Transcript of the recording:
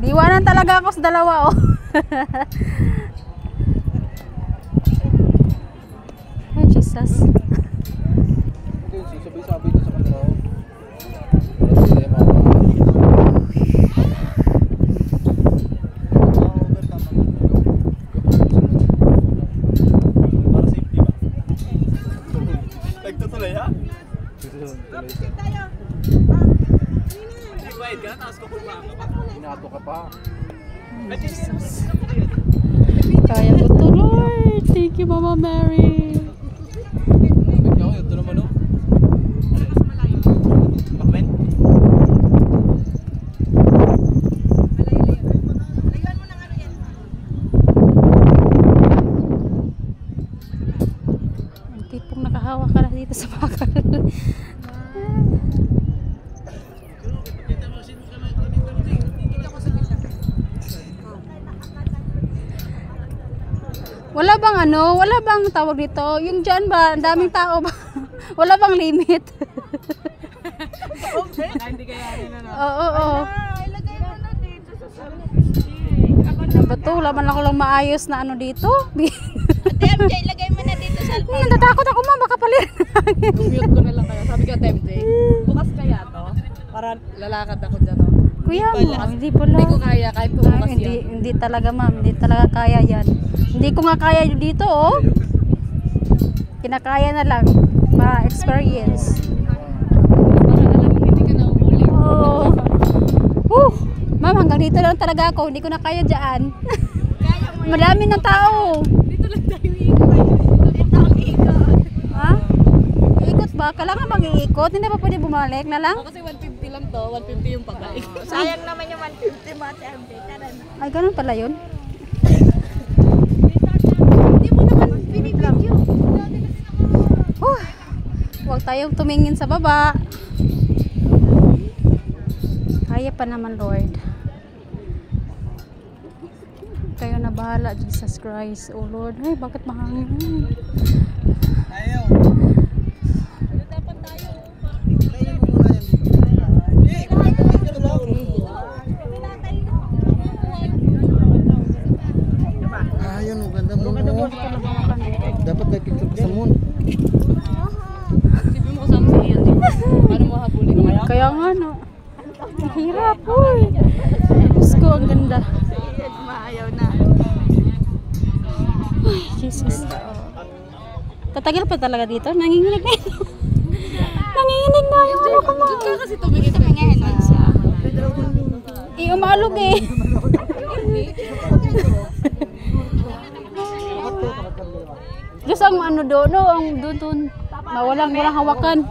Diiwanan talaga ako sa dalawa, oh. Ay, Jesus. Sabi-sabi ko sa kanila. Para safety ba? Nagtutuloy ha? Nagbayad ka na, tapos kukulma ka pa. Inato ka pa. Ay, Jesus. Kaya ko to, Lord. Thank you, Mama Mary. Ito naman o. Bakben? Ang tipong nakahawak ka na dito sa bakal. Wala bang ano? Wala bang tawag dito? Yung dyan ba? Ang daming tao ba? Wala bang limit? Hindi kaya rin ano. Oo. Ilagay mo na dito sa Ano ba to? Wala man ako lang maayos na ano dito. Ate MJ, ilagay mo na dito sa alpha. Natatakot ako, ma. Baka palir. Mute ko na lang kaya. Sabi ko, Ate MJ, bukas kaya to. Para lalakad ako dyan. Kuya mo, hindi pala. Hindi ko kaya kahit bukas yan. Hindi talaga, ma'am. Hindi talaga kaya yan. Hindi ko nga kaya dito, oh. Kinakaya na lang. Para experience. Para alam mo, hindi ka na umuli. Oh. Ma'am, hanggang dito lang talaga ako. Hindi ko na kaya dyan. Madami ng tao. Dito lang tayo iikot. Dito ang ikot. Ha? Iikot ba? Kailangan mag-iikot? Hindi ba pwede bumalik na lang? Kasi 150 lang to. 150 yung pabalik. Sayang naman yung 150 mo, Ate MJ. Tara na. Ay, ganun pala yun. Hindi mo naman binibidyo. Huwag tayong tumingin sa baba. Kaya pa naman, Lord. Kayo na bahala, Jesus Christ. Oh Lord, ay bakit mahangin? Ayaw. Dapat tayo. Kainin mo muna yan dito. Ayun, ang ganda mo. Dapat nagkikita ka sa moon. Sipin mo kasama si Ian dito. Paano mo habulin kaya? Kaya nga, no. Ang hirap, uy. Diyos ko, ang ganda. Si Ian, maayaw na. Ay, Jesus. Tatagil pa talaga dito. Nanginginig na ito. Nanginginig na yung ano ko, ma. Doon ka kasi tumingin sa kanya siya. Umalog eh. Diyos ang ano doon, no? Ang doon. Walang hawakan.